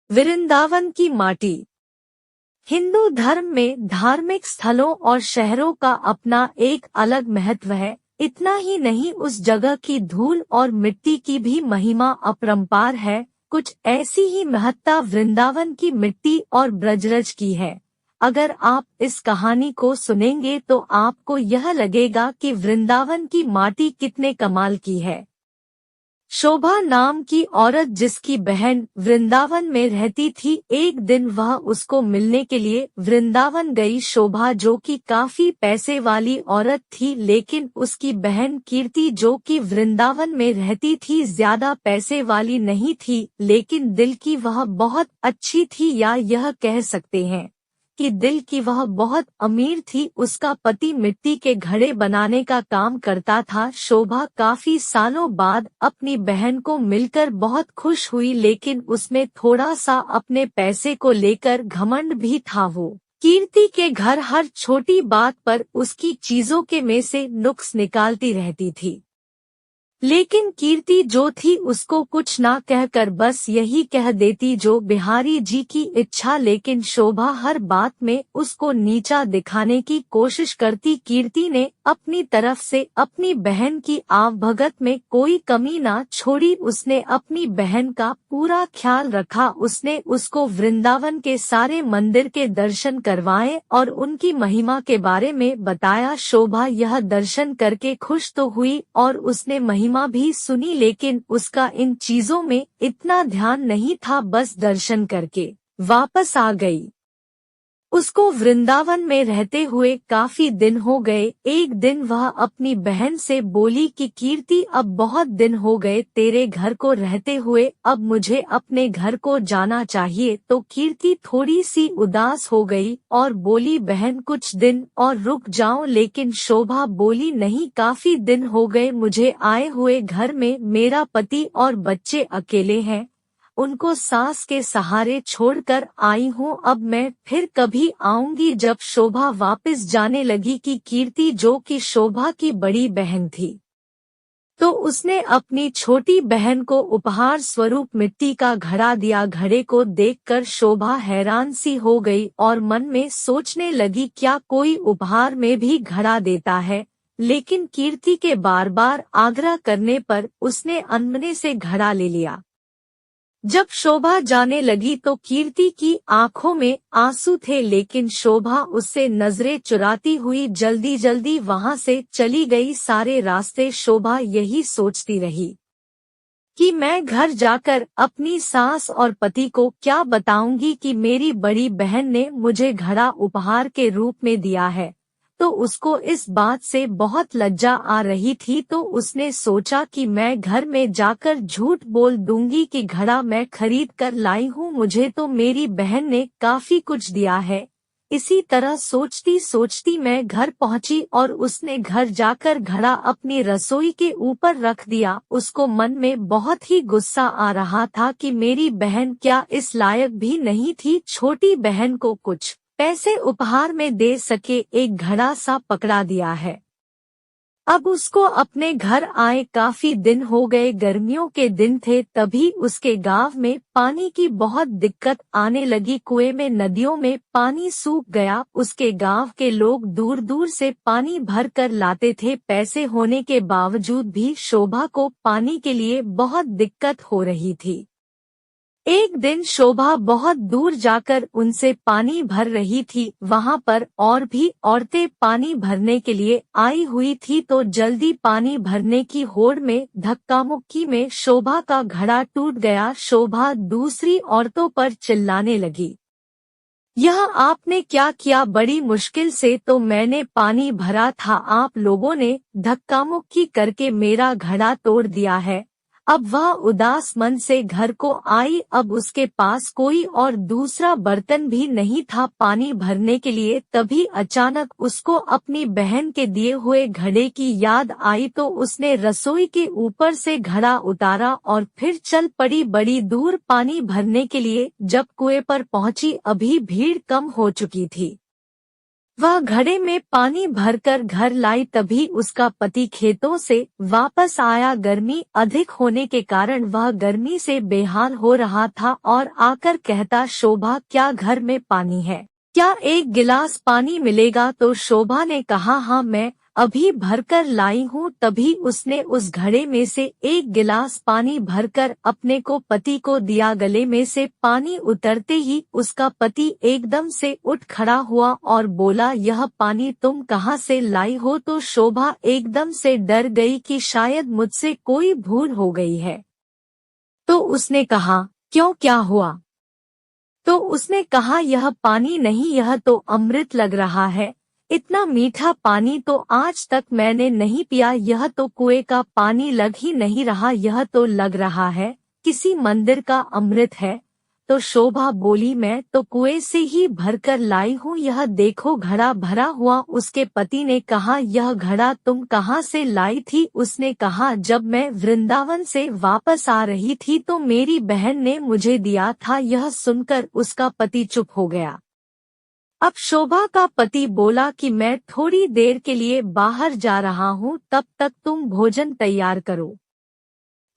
वृंदावन की माटी। हिंदू धर्म में धार्मिक स्थलों और शहरों का अपना एक अलग महत्व है। इतना ही नहीं, उस जगह की धूल और मिट्टी की भी महिमा अपरंपार है। कुछ ऐसी ही महत्ता वृंदावन की मिट्टी और ब्रजरज की है। अगर आप इस कहानी को सुनेंगे तो आपको यह लगेगा कि वृंदावन की माटी कितने कमाल की है। शोभा नाम की औरत जिसकी बहन वृंदावन में रहती थी, एक दिन वह उसको मिलने के लिए वृंदावन गई। शोभा जो कि काफी पैसे वाली औरत थी, लेकिन उसकी बहन कीर्ति जो कि वृंदावन में रहती थी ज्यादा पैसे वाली नहीं थी, लेकिन दिल की वह बहुत अच्छी थी, या यह कह सकते हैं कि दिल की वह बहुत अमीर थी। उसका पति मिट्टी के घड़े बनाने का काम करता था। शोभा काफी सालों बाद अपनी बहन को मिलकर बहुत खुश हुई, लेकिन उसमें थोड़ा सा अपने पैसे को लेकर घमंड भी था। वो कीर्ति के घर हर छोटी बात पर उसकी चीजों के में से नुक्स निकालती रहती थी, लेकिन कीर्ति जो थी उसको कुछ ना कहकर बस यही कह देती जो बिहारी जी की इच्छा। लेकिन शोभा हर बात में उसको नीचा दिखाने की कोशिश करती। कीर्ति ने अपनी तरफ से अपनी बहन की आवभगत में कोई कमी ना छोड़ी। उसने अपनी बहन का पूरा ख्याल रखा। उसने उसको वृंदावन के सारे मंदिर के दर्शन करवाए और उनकी महिमा के बारे में बताया। शोभा यह दर्शन करके खुश तो हुई और उसने महिमा भी सुनी, लेकिन उसका इन चीजों में इतना ध्यान नहीं था। बस दर्शन करके वापस आ गई। उसको वृंदावन में रहते हुए काफी दिन हो गए। एक दिन वह अपनी बहन से बोली कि कीर्ति, अब बहुत दिन हो गए तेरे घर को रहते हुए, अब मुझे अपने घर को जाना चाहिए। तो कीर्ति थोड़ी सी उदास हो गई और बोली, बहन कुछ दिन और रुक जाओ। लेकिन शोभा बोली, नहीं, काफी दिन हो गए मुझे आए हुए। घर में मेरा पति और बच्चे अकेले हैं, उनको सास के सहारे छोड़कर आई हूँ। अब मैं फिर कभी आऊंगी। जब शोभा वापस जाने लगी कि कीर्ति जो कि शोभा की बड़ी बहन थी, तो उसने अपनी छोटी बहन को उपहार स्वरूप मिट्टी का घड़ा दिया। घड़े को देखकर शोभा हैरान सी हो गई और मन में सोचने लगी, क्या कोई उपहार में भी घड़ा देता है। लेकिन कीर्ति के बार बार आग्रह करने पर उसने अनमने से घड़ा ले लिया। जब शोभा जाने लगी तो कीर्ति की आंखों में आंसू थे, लेकिन शोभा उससे नजरें चुराती हुई जल्दी जल्दी वहां से चली गई। सारे रास्ते शोभा यही सोचती रही कि मैं घर जाकर अपनी सास और पति को क्या बताऊंगी कि मेरी बड़ी बहन ने मुझे घड़ा उपहार के रूप में दिया है। तो उसको इस बात से बहुत लज्जा आ रही थी, तो उसने सोचा कि मैं घर में जाकर झूठ बोल दूंगी कि घड़ा मैं खरीद कर लाई हूँ, मुझे तो मेरी बहन ने काफी कुछ दिया है। इसी तरह सोचती सोचती मैं घर पहुंची और उसने घर जाकर घड़ा अपनी रसोई के ऊपर रख दिया। उसको मन में बहुत ही गुस्सा आ रहा था कि मेरी बहन क्या इस लायक भी नहीं थी छोटी बहन को कुछ पैसे उपहार में दे सके, एक घड़ा सा पकड़ा दिया है। अब उसको अपने घर आए काफी दिन हो गए, गर्मियों के दिन थे। तभी उसके गांव में पानी की बहुत दिक्कत आने लगी। कुएं में, नदियों में पानी सूख गया। उसके गांव के लोग दूर दूर से पानी भर कर लाते थे। पैसे होने के बावजूद भी शोभा को पानी के लिए बहुत दिक्कत हो रही थी। एक दिन शोभा बहुत दूर जाकर उनसे पानी भर रही थी। वहां पर और भी औरतें पानी भरने के लिए आई हुई थी, तो जल्दी पानी भरने की होड़ में धक्का मुक्की में शोभा का घड़ा टूट गया। शोभा दूसरी औरतों पर चिल्लाने लगी, यह आपने क्या किया, बड़ी मुश्किल से तो मैंने पानी भरा था, आप लोगों ने धक्का मुक्की करके मेरा घड़ा तोड़ दिया है। अब वह उदास मन से घर को आई। अब उसके पास कोई और दूसरा बर्तन भी नहीं था पानी भरने के लिए। तभी अचानक उसको अपनी बहन के दिए हुए घड़े की याद आई, तो उसने रसोई के ऊपर से घड़ा उतारा और फिर चल पड़ी बड़ी दूर पानी भरने के लिए। जब कुएं पर पहुंची, अभी भीड़ कम हो चुकी थी। वह घड़े में पानी भरकर घर लाई। तभी उसका पति खेतों से वापस आया। गर्मी अधिक होने के कारण वह गर्मी से बेहाल हो रहा था और आकर कहता, शोभा क्या घर में पानी है? क्या एक गिलास पानी मिलेगा? तो शोभा ने कहा, हाँ मैं अभी भरकर लाई हूँ। तभी उसने उस घड़े में से एक गिलास पानी भरकर अपने को पति को दिया। गले में से पानी उतरते ही उसका पति एकदम से उठ खड़ा हुआ और बोला, यह पानी तुम कहाँ से लाई हो? तो शोभा एकदम से डर गई कि शायद मुझसे कोई भूल हो गई है। तो उसने कहा, क्यों, क्या हुआ? तो उसने कहा, यह पानी नहीं, यह तो अमृत लग रहा है। इतना मीठा पानी तो आज तक मैंने नहीं पिया। यह तो कुएं का पानी लग ही नहीं रहा, यह तो लग रहा है किसी मंदिर का अमृत है। तो शोभा बोली, मैं तो कुएं से ही भरकर लाई हूँ, यह देखो घड़ा भरा हुआ। उसके पति ने कहा, यह घड़ा तुम कहाँ से लाई थी? उसने कहा, जब मैं वृंदावन से वापस आ रही थी तो मेरी बहन ने मुझे दिया था। यह सुनकर उसका पति चुप हो गया। अब शोभा का पति बोला कि मैं थोड़ी देर के लिए बाहर जा रहा हूँ, तब तक तुम भोजन तैयार करो।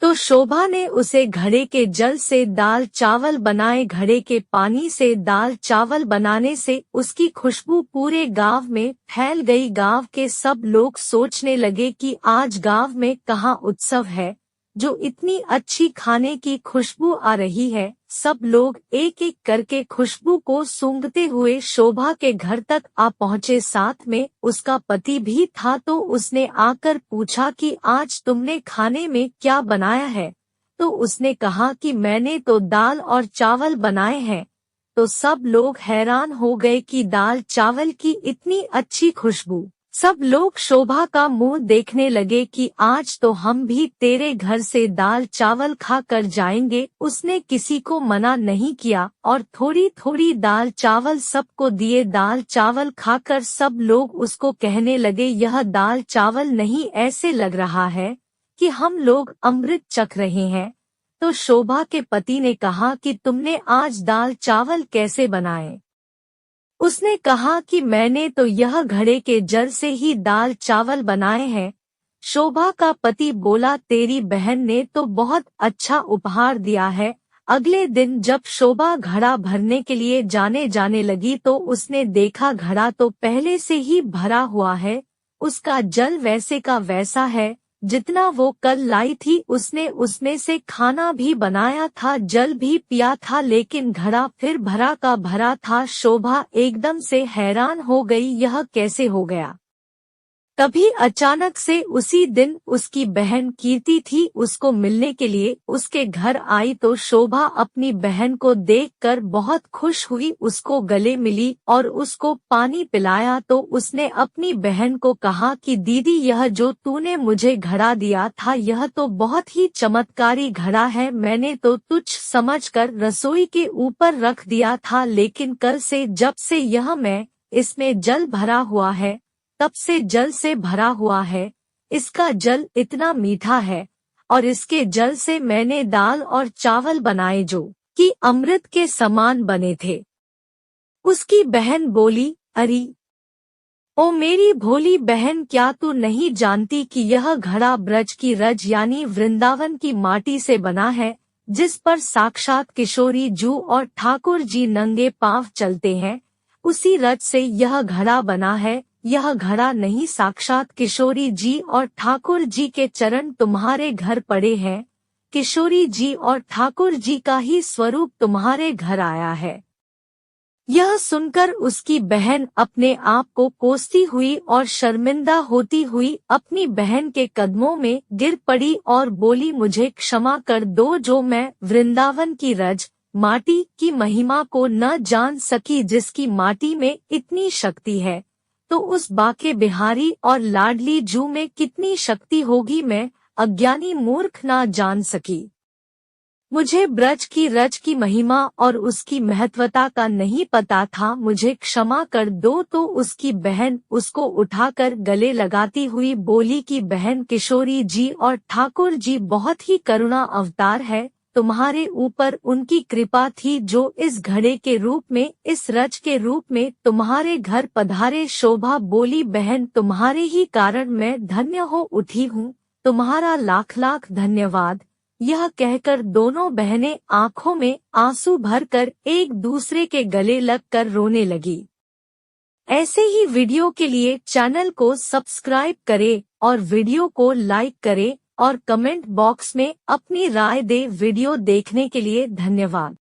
तो शोभा ने उसे घड़े के जल से दाल चावल बनाए। घड़े के पानी से दाल चावल बनाने से उसकी खुशबू पूरे गांव में फैल गई। गांव के सब लोग सोचने लगे कि आज गांव में कहाँ उत्सव है, जो इतनी अच्छी खाने की खुशबू आ रही है। सब लोग एक एक करके खुशबू को सूंघते हुए शोभा के घर तक आ पहुँचे। साथ में उसका पति भी था। तो उसने आकर पूछा कि आज तुमने खाने में क्या बनाया है? तो उसने कहा कि मैंने तो दाल और चावल बनाए हैं। तो सब लोग हैरान हो गए कि दाल चावल की इतनी अच्छी खुशबू। सब लोग शोभा का मुंह देखने लगे कि आज तो हम भी तेरे घर से दाल चावल खा कर जाएंगे। उसने किसी को मना नहीं किया और थोड़ी थोड़ी दाल चावल सबको दिए। दाल चावल खाकर सब लोग उसको कहने लगे, यह दाल चावल नहीं, ऐसे लग रहा है कि हम लोग अमृत चख रहे हैं। तो शोभा के पति ने कहा कि तुमने आज दाल चावल कैसे बनाए? उसने कहा कि मैंने तो यह घड़े के जल से ही दाल चावल बनाए हैं। शोभा का पति बोला, तेरी बहन ने तो बहुत अच्छा उपहार दिया है। अगले दिन जब शोभा घड़ा भरने के लिए जाने लगी तो उसने देखा घड़ा तो पहले से ही भरा हुआ है। उसका जल वैसे का वैसा है जितना वो कल लाई थी। उसने उसमें से खाना भी बनाया था, जल भी पिया था, लेकिन घड़ा फिर भरा का भरा था। शोभा एकदम से हैरान हो गई, यह कैसे हो गया? तभी अचानक से उसी दिन उसकी बहन कीर्ति थी उसको मिलने के लिए उसके घर आई। तो शोभा अपनी बहन को देखकर बहुत खुश हुई, उसको गले मिली और उसको पानी पिलाया। तो उसने अपनी बहन को कहा कि दीदी, यह जो तूने मुझे घड़ा दिया था यह तो बहुत ही चमत्कारी घड़ा है। मैंने तो तुच्छ समझकर रसोई के ऊपर रख दिया था, लेकिन कल से जब से यह मैं इसमें जल भरा हुआ है तब से जल से भरा हुआ है। इसका जल इतना मीठा है और इसके जल से मैंने दाल और चावल बनाए जो कि अमृत के समान बने थे। उसकी बहन बोली, अरे ओ मेरी भोली बहन, क्या तू नहीं जानती कि यह घड़ा ब्रज की रज यानी वृंदावन की माटी से बना है, जिस पर साक्षात किशोरी जू और ठाकुर जी नंगे पांव चलते हैं। उसी रज से यह घड़ा बना है। यह घड़ा नहीं, साक्षात किशोरी जी और ठाकुर जी के चरण तुम्हारे घर पड़े हैं। किशोरी जी और ठाकुर जी का ही स्वरूप तुम्हारे घर आया है। यह सुनकर उसकी बहन अपने आप को कोसती हुई और शर्मिंदा होती हुई अपनी बहन के कदमों में गिर पड़ी और बोली, मुझे क्षमा कर दो, जो मैं वृंदावन की रज माटी की महिमा को न जान सकी, जिसकी माटी में इतनी शक्ति है तो उस बाके बिहारी और लाडली जू में कितनी शक्ति होगी, मैं अज्ञानी मूर्ख ना जान सकी। मुझे ब्रज की रज की महिमा और उसकी महत्वता का नहीं पता था, मुझे क्षमा कर दो। तो उसकी बहन उसको उठाकर गले लगाती हुई बोली कि बहन, किशोरी जी और ठाकुर जी बहुत ही करुणा अवतार है। तुम्हारे ऊपर उनकी कृपा थी जो इस घड़े के रूप में, इस रच के रूप में तुम्हारे घर पधारे। शोभा बोली, बहन तुम्हारे ही कारण मैं धन्य हो उठी हूँ, तुम्हारा लाख लाख धन्यवाद। यह कहकर दोनों बहनें आंखों में आंसू भरकर एक दूसरे के गले लगकर रोने लगी। ऐसे ही वीडियो के लिए चैनल को सब्सक्राइब करें और वीडियो को लाइक करें और कमेंट बॉक्स में अपनी राय दें। वीडियो देखने के लिए धन्यवाद।